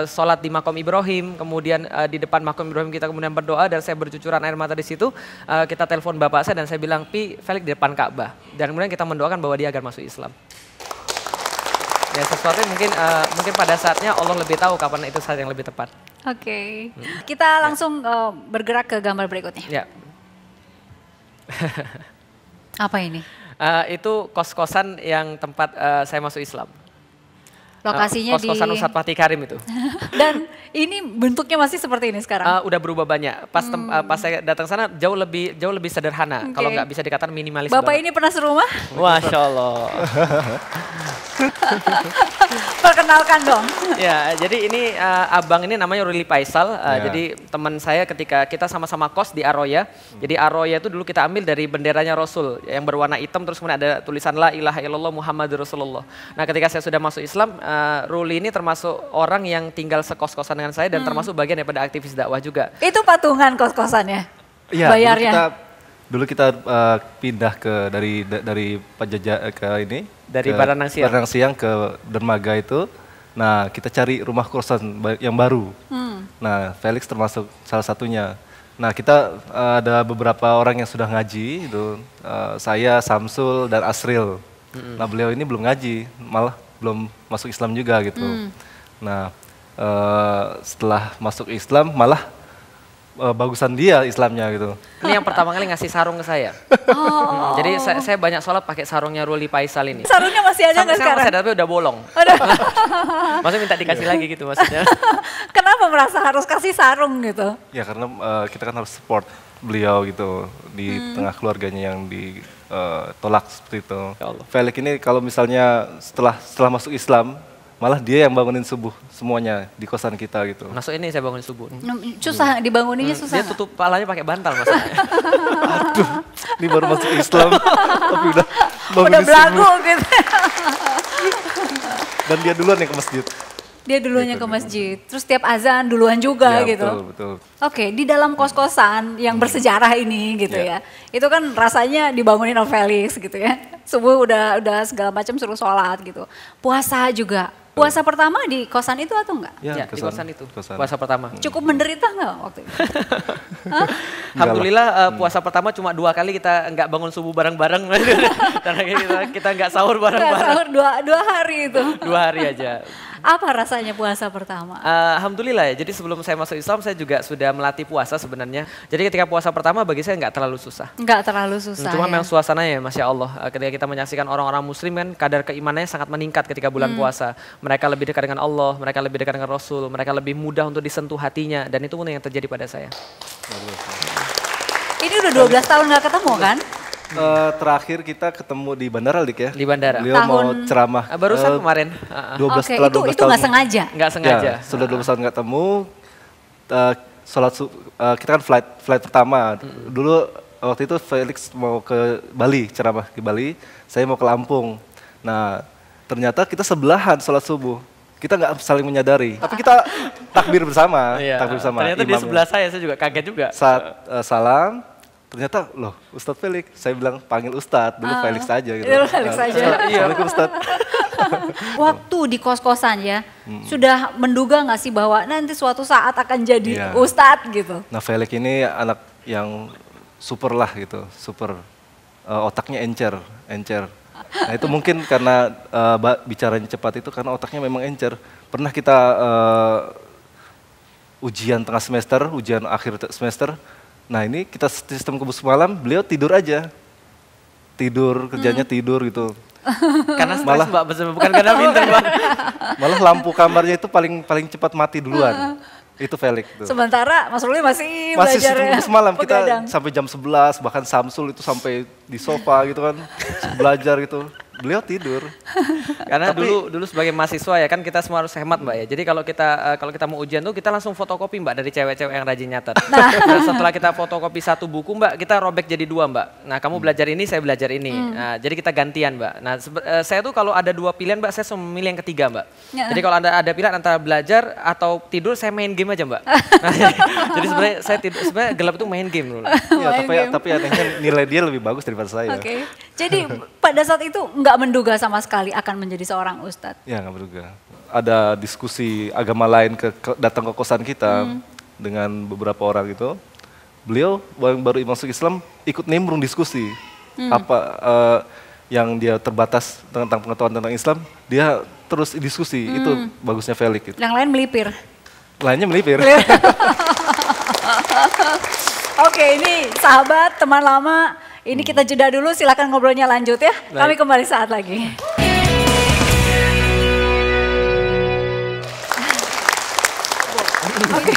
sholat di Maqam Ibrahim, kemudian di depan Maqam Ibrahim kita kemudian berdoa dan saya bercucuran air mata di situ. Kita telepon bapak saya dan saya bilang, Pi, Felix di depan Ka'bah. Dan kemudian kita mendoakan bahwa dia agar masuk Islam. Ya sesuatu yang mungkin pada saatnya Allah lebih tahu kapan itu saat yang lebih tepat. Oke. Kita langsung bergerak ke gambar berikutnya. Ya. Apa ini? Itu kos-kosan yang tempat saya masuk Islam. Lokasinya kos-kosan Ustadz Fatih Karim itu. Dan ini bentuknya masih seperti ini sekarang? Udah berubah banyak. Pas saya datang sana jauh lebih sederhana. Kalau nggak bisa dikatakan minimalis. Bapak banget. ini pernah serumah? Masya Allah. Perkenalkan dong. Ya, jadi ini abang ini namanya Ruli Faisal. Jadi teman saya ketika kita sama-sama kos di Aroya. Jadi Aroya itu dulu kita ambil dari benderanya Rasul yang berwarna hitam terus kemudian ada tulisan La ilaha illallah Muhammadur Rasulullah. Nah, ketika saya sudah masuk Islam, Ruli ini termasuk orang yang tinggal sekos-kosan dengan saya dan termasuk bagian daripada aktivis dakwah juga. Itu patungan kos-kosannya? Iya, bayarnya? Dulu kita pindah dari Pajajaran ke ini. Dari Baranang Siang. Baranang Siang ke Dermaga itu. Nah, kita cari rumah kosan yang baru. Nah, Felix termasuk salah satunya. Nah, kita ada beberapa orang yang sudah ngaji, itu saya, Samsul, dan Asril. Nah, beliau ini belum ngaji, malah belum masuk Islam juga gitu. Nah, setelah masuk Islam malah bagusan dia Islamnya gitu. Ini yang pertama kali ngasih sarung ke saya. Jadi saya banyak sholat pakai sarungnya Ruli Faisal ini. Sarungnya masih ada nggak sekarang? Masih ada tapi udah bolong. Maksudnya minta dikasih lagi gitu maksudnya. Kenapa merasa harus kasih sarung gitu? Ya karena kita kan harus support beliau gitu di tengah keluarganya yang ditolak seperti itu. Felix ini kalau misalnya setelah masuk Islam malah dia yang bangunin subuh semuanya di kosan kita gitu. Masuk ini saya bangunin subuh. Susah dibanguninnya susah. Dia tutup palanya pakai bantal maksudnya. Aduh, ini baru masuk Islam tapi udah belagu gitu. Dan dia duluan yang ke masjid. Dia duluan yang ke masjid. Terus tiap azan duluan juga ya, gitu. Betul. Oke, di dalam kos-kosan yang bersejarah ini gitu ya. Itu kan rasanya dibangunin oleh Felix gitu ya. Subuh udah segala macam suruh sholat gitu. Puasa juga. Puasa pertama di kosan itu atau enggak? Ya, di kosan itu. Puasa pertama. Cukup menderita enggak waktu itu? Alhamdulillah puasa pertama cuma 2 kali kita enggak bangun subuh bareng-bareng. Karena kita enggak sahur bareng-bareng. Enggak sahur 2 hari itu. 2 hari aja. Apa rasanya puasa pertama? Alhamdulillah ya, jadi sebelum saya masuk Islam saya juga sudah melatih puasa sebenarnya. Jadi ketika puasa pertama bagi saya nggak terlalu susah. Nggak terlalu susah Cuma ya? memang suasananya Masya Allah. Ketika kita menyaksikan orang-orang muslim kan kadar keimanannya sangat meningkat ketika bulan puasa. Mereka lebih dekat dengan Allah, mereka lebih dekat dengan Rasul, mereka lebih mudah untuk disentuh hatinya. Dan itu pun yang terjadi pada saya. Ini udah 12 tahun nggak ketemu kan? Terakhir kita ketemu di bandara, Dik ya. Di bandara. Beliau mau ceramah. Barusan kemarin. 12 Oke, setelah 12 itu tahun. nggak sengaja? Nggak sengaja. Ya, sudah 12 tahun nggak temu. Kita kan flight pertama. Dulu waktu itu Felix mau ke Bali, ceramah ke Bali. Saya mau ke Lampung. Nah, ternyata kita sebelahan sholat subuh. Kita nggak saling menyadari, tapi kita takbir bersama. Iya. Takbir bersama. Ternyata di imamnya. sebelah saya juga kaget juga. Saat salam, ternyata loh Ustadz Felix. Saya bilang panggil Ustadz, dulu Felix aja gitu. Dulu Felix aja. Assalamualaikum Ustadz. Waktu di kos-kosan ya, sudah menduga nggak sih bahwa nanti suatu saat akan jadi Iya. ustadz gitu? Nah Felix ini anak yang super lah gitu, super. Otaknya encer. Nah itu mungkin karena bicaranya cepat itu karena otaknya memang encer. Pernah kita ujian tengah semester, ujian akhir semester. Nah ini kita sistem kebus malam, beliau tidur aja. Tidur, kerjanya tidur gitu. Karena stres Mbak, bukan karena pinter Mbak. Malah lampu kamarnya itu paling cepat mati duluan. Itu Felix tuh. Sementara Mas Ruli masih Masih belajar ya, semalam kita begadang. sampai jam 11, bahkan Samsul itu sampai di sofa gitu kan, belajar gitu. Beliau tidur. Karena dulu sebagai mahasiswa ya kan kita semua harus hemat Mbak ya. Jadi kalau kita mau ujian tuh kita langsung fotokopi Mbak dari cewek-cewek yang rajin nyatet. Nah setelah kita fotokopi 1 buku Mbak, kita robek jadi 2 Mbak. Nah kamu belajar ini, saya belajar ini. Nah jadi kita gantian Mbak. Nah saya tuh kalau ada 2 pilihan Mbak, saya selalu memilih yang ketiga Mbak. Jadi kalau ada pilihan antara belajar atau tidur, saya main game aja Mbak. Nah, jadi sebenarnya saya sebenarnya gelap itu main game dulu. Ya, tapi anehnya nilai dia lebih bagus daripada saya. Oke. Jadi pada saat itu nggak menduga sama sekali akan menjadi seorang ustadz. Ya nggak menduga. Ada diskusi agama lain datang ke kosan kita dengan beberapa orang itu. Beliau baru masuk Islam ikut nimbrung diskusi. Apa yang dia terbatas tentang pengetahuan tentang Islam, dia terus diskusi. Itu bagusnya Felix. Gitu. Yang lain melipir. Lainnya melipir. Oke, ini sahabat, teman lama. Ini kita jeda dulu, silakan ngobrolnya lanjut ya. Kami kembali saat lagi. Oke,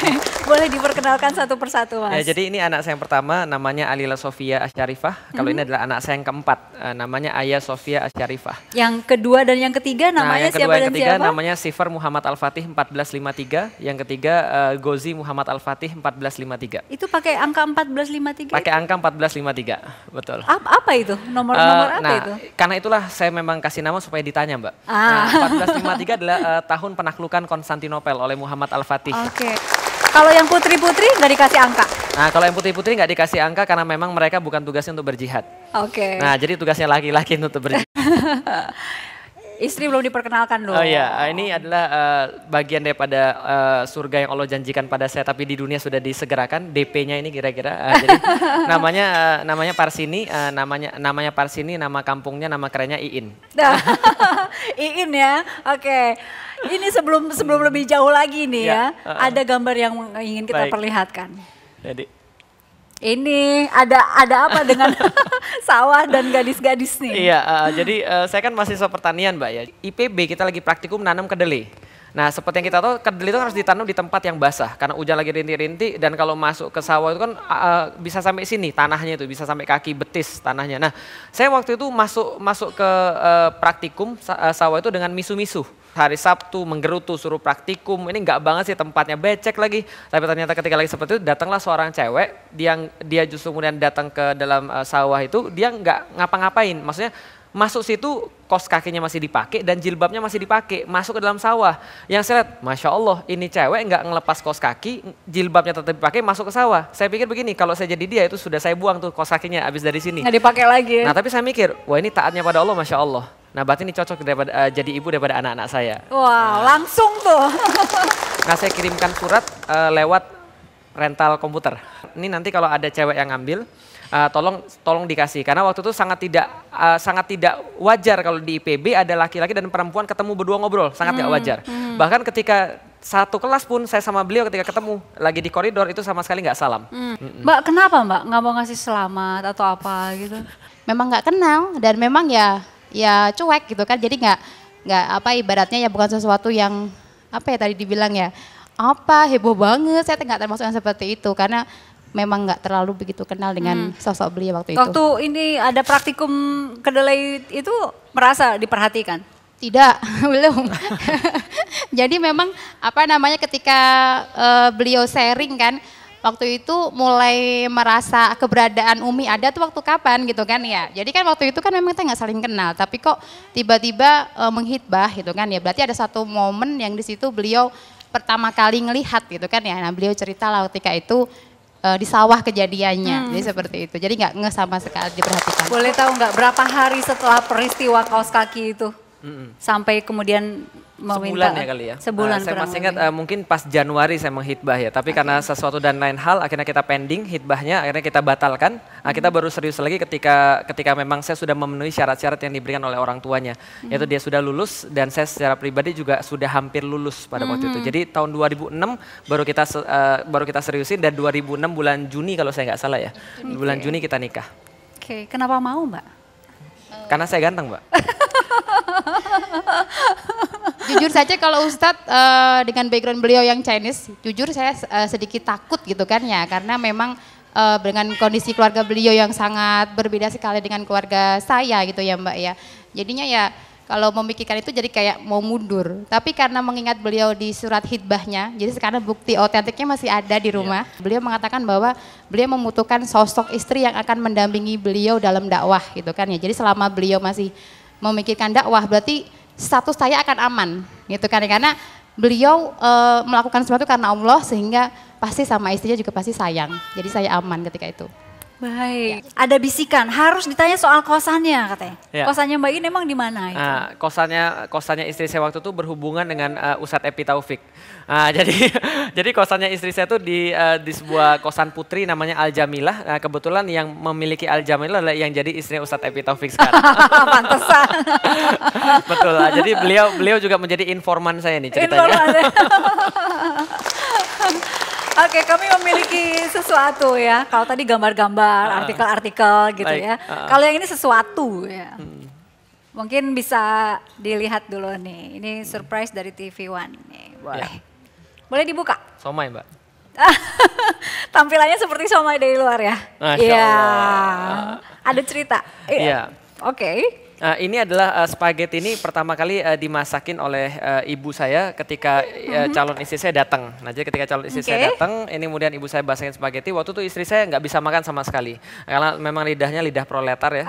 boleh diperkenalkan satu persatu Mas. Ya, jadi ini anak saya yang pertama namanya Alila Sofia Asyarifah. Kalau ini adalah anak saya yang keempat, namanya Ayah Sofia Asyarifah. Yang kedua dan yang ketiga namanya yang siapa dan ketiga siapa? namanya Sifar Muhammad Al-Fatih 1453. Yang ketiga Gozi Muhammad Al-Fatih 1453. Itu pakai angka 1453? Pakai angka 1453, betul. Apa itu? Nomor-nomor apa nah, itu? Karena itulah saya memang kasih nama supaya ditanya Mbak. Nah, 1453 adalah tahun penaklukan Konstantinopel oleh Muhammad Al-Fatih. Oke. Kalau yang putri-putri nggak dikasih angka? Nah kalau yang putri-putri nggak dikasih angka karena memang mereka bukan tugasnya untuk berjihad. Oke. Nah jadi tugasnya laki-laki untuk berjihad. Istri belum diperkenalkan dong. Oh iya, ini adalah bagian daripada surga yang Allah janjikan pada saya, tapi di dunia sudah disegerakan. DP-nya ini kira-kira. Jadi namanya Parsini, namanya Parsini, nama kampungnya, nama kerennya Iin. Iin ya, oke. Ini sebelum lebih jauh lagi nih ya, ada gambar yang ingin kita perlihatkan. Jadi ini ada apa dengan sawah dan gadis-gadis nih? Iya, jadi saya kan mahasiswa pertanian Mbak ya. IPB kita lagi praktikum nanam kedelai. Nah seperti yang kita tahu kedelai itu harus ditanam di tempat yang basah. Karena hujan lagi rintik-rintik dan kalau masuk ke sawah itu kan bisa sampai sini tanahnya itu, bisa sampai kaki betis tanahnya. Nah saya waktu itu masuk ke praktikum sawah itu dengan misu-misu. Hari Sabtu menggerutu suruh praktikum, ini nggak banget sih tempatnya, becek lagi. Tapi ternyata ketika lagi seperti itu datanglah seorang cewek, dia justru kemudian datang ke dalam sawah itu, dia nggak ngapa-ngapain. Maksudnya masuk situ kos kakinya masih dipakai dan jilbabnya masih dipakai, masuk ke dalam sawah. Yang saya lihat, Masya Allah ini cewek nggak ngelepas kos kaki, jilbabnya tetap dipakai, masuk ke sawah. Saya pikir begini, kalau saya jadi dia itu sudah saya buang tuh kos kakinya abis dari sini. Nggak dipakai lagi. Nah tapi saya mikir, wah ini taatnya pada Allah Masya Allah. Nah berarti ini cocok daripada jadi ibu daripada anak-anak saya. Wow, langsung tuh. Nah saya kirimkan surat lewat rental komputer. Ini nanti kalau ada cewek yang ngambil, tolong dikasih. Karena waktu itu sangat tidak wajar kalau di IPB ada laki-laki dan perempuan ketemu berdua ngobrol, sangat tidak wajar. Bahkan ketika satu kelas pun saya sama beliau ketika ketemu lagi di koridor itu sama sekali nggak salam. Mbak kenapa Mbak nggak mau ngasih selamat atau apa gitu? Memang nggak kenal dan memang ya cuek gitu kan, jadi nggak apa ibaratnya ya bukan sesuatu yang apa ya tadi dibilang ya apa heboh banget, saya nggak termasuk yang seperti itu karena memang nggak terlalu begitu kenal dengan sosok beliau waktu itu. Waktu ini ada praktikum kedelai itu merasa diperhatikan? Tidak, belum. Jadi memang apa namanya ketika beliau sharing kan, waktu itu mulai merasa keberadaan Umi ada tuh waktu kapan gitu kan ya. Jadi kan waktu itu kan memang kita nggak saling kenal, tapi kok tiba-tiba menghitbah gitu kan ya. Berarti ada satu momen yang di situ beliau pertama kali ngelihat gitu kan ya. Nah beliau cerita lah ketika itu di sawah kejadiannya, jadi seperti itu. Jadi nggak ngeh sama sekali diperhatikan. Boleh tahu nggak berapa hari setelah peristiwa kaos kaki itu sampai kemudian meminta? Sebulan ya kali ya. Sebulan saya kurang masih ingat lebih. mungkin pas Januari saya menghitbah ya, tapi karena sesuatu dan lain hal akhirnya kita pending hitbahnya, akhirnya kita batalkan. Nah, kita baru serius lagi ketika memang saya sudah memenuhi syarat-syarat yang diberikan oleh orang tuanya, yaitu dia sudah lulus dan saya secara pribadi juga sudah hampir lulus pada waktu itu. Jadi tahun 2006 baru kita seriusin dan 2006 bulan Juni kalau saya nggak salah ya. Bulan Juni kita nikah. Oke, kenapa mau Mbak? Karena saya ganteng, Mbak. Jujur saja kalau Ustadz dengan background beliau yang Chinese, jujur saya sedikit takut gitu kan ya, karena memang dengan kondisi keluarga beliau yang sangat berbeda sekali dengan keluarga saya gitu ya Mbak ya. Jadinya ya kalau memikirkan itu jadi kayak mau mundur. Tapi karena mengingat beliau di surat hitbahnya, jadi sekarang bukti otentiknya masih ada di rumah. Beliau mengatakan bahwa beliau membutuhkan sosok istri yang akan mendampingi beliau dalam dakwah gitu kan ya. Jadi selama beliau masih memikirkan dakwah berarti status saya akan aman gitu kan ya. Karena beliau melakukan sesuatu karena Allah sehingga pasti sama istrinya juga pasti sayang. Jadi saya aman ketika itu. Baik, ada bisikan harus ditanya soal kosannya katanya. Ya. Kosannya Mbak In emang di mana itu? Nah, kosannya istri saya waktu itu berhubungan dengan Ustadz Epi Taufik. Jadi kosannya istri saya tuh di sebuah kosan putri namanya Al Jamilah. Nah, kebetulan yang memiliki Al Jamilah adalah yang jadi istri Ustadz Epi Taufik sekarang. Pantesan. Betul. Jadi beliau juga menjadi informan saya nih ceritanya. Oke, kami memiliki sesuatu ya. Kalau tadi gambar-gambar, artikel-artikel gitu Baik. ya. Kalau yang ini sesuatu ya. Mungkin bisa dilihat dulu nih. Ini surprise dari TV One nih. Boleh. Ya. Boleh dibuka? Somai, Mbak. Tampilannya seperti somai dari luar ya. Masya Iya. Allah. Ada cerita. Iya. Oke. Ini adalah spaghetti ini pertama kali dimasakin oleh ibu saya ketika calon istri saya datang. Nah, jadi ketika calon istri saya datang, ini kemudian ibu saya masakin spaghetti. Waktu itu istri saya nggak bisa makan sama sekali karena memang lidahnya lidah proletar ya.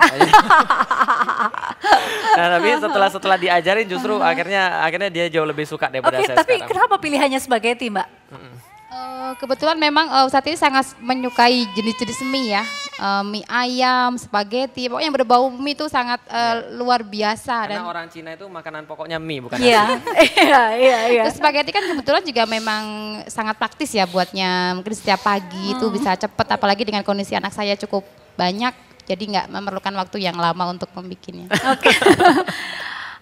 Nah, tapi setelah diajarin justru akhirnya dia jauh lebih suka daripada saya tapi sekarang. kenapa pilihannya spaghetti, Mbak? Kebetulan memang Ustadz ini sangat menyukai jenis-jenis mie ya, mie ayam, spaghetti, pokoknya yang berbau mie itu sangat luar biasa. Karena Dan orang Cina itu makanan pokoknya mie bukan nasi. Iya. terus spaghetti kan kebetulan juga memang sangat praktis ya buatnya, mungkin setiap pagi itu bisa cepet, apalagi dengan kondisi anak saya cukup banyak, jadi nggak memerlukan waktu yang lama untuk membikinnya.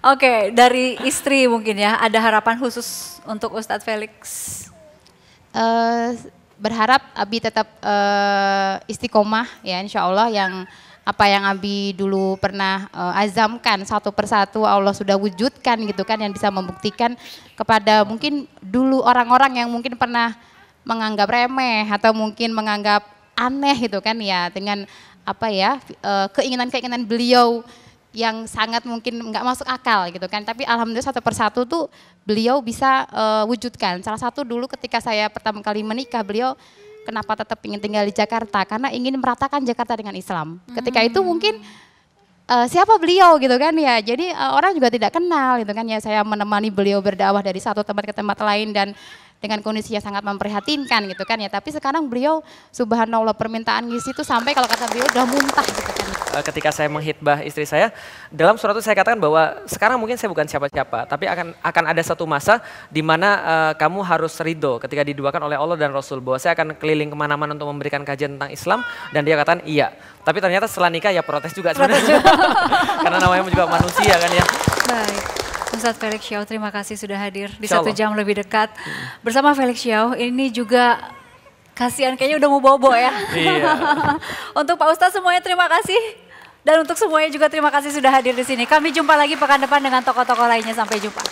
Oke, dari istri mungkin ya, ada harapan khusus untuk Ustadz Felix? Berharap Abi tetap istiqomah ya insya Allah, yang apa yang Abi dulu pernah azamkan satu persatu Allah sudah wujudkan gitu kan, yang bisa membuktikan kepada mungkin dulu orang-orang yang mungkin pernah menganggap remeh atau mungkin menganggap aneh gitu kan ya, dengan apa ya keinginan-keinginan beliau yang sangat mungkin nggak masuk akal gitu kan, tapi alhamdulillah satu persatu tuh beliau bisa wujudkan. Salah satu dulu ketika saya pertama kali menikah, beliau kenapa tetap ingin tinggal di Jakarta, karena ingin meratakan Jakarta dengan Islam. Ketika itu mungkin siapa beliau gitu kan ya, jadi orang juga tidak kenal gitu kan ya. Saya menemani beliau berdakwah dari satu tempat ke tempat lain dan dengan kondisi yang sangat memprihatinkan gitu kan ya. Tapi sekarang beliau subhanallah permintaan ngisi itu sampai kalau kata beliau udah muntah gitu kan. Ketika saya menghitbah istri saya, dalam surat itu saya katakan bahwa sekarang mungkin saya bukan siapa-siapa, tapi akan ada satu masa di mana kamu harus ridho ketika diduakan oleh Allah dan Rasul, bahwa saya akan keliling kemana-mana untuk memberikan kajian tentang Islam, dan dia katakan iya. Tapi ternyata setelah nikah ya protes juga sebenarnya. Karena namanya juga manusia kan ya. Baik. Ustadz Felix Xiao, terima kasih sudah hadir di 1 jam lebih dekat. Bersama Felix Xiao, ini juga kasihan kayaknya udah mau bobo ya. Iya. Untuk Pak Ustadz semuanya terima kasih. Dan untuk semuanya juga terima kasih sudah hadir di sini. Kami jumpa lagi pekan depan dengan tokoh-tokoh lainnya. Sampai jumpa.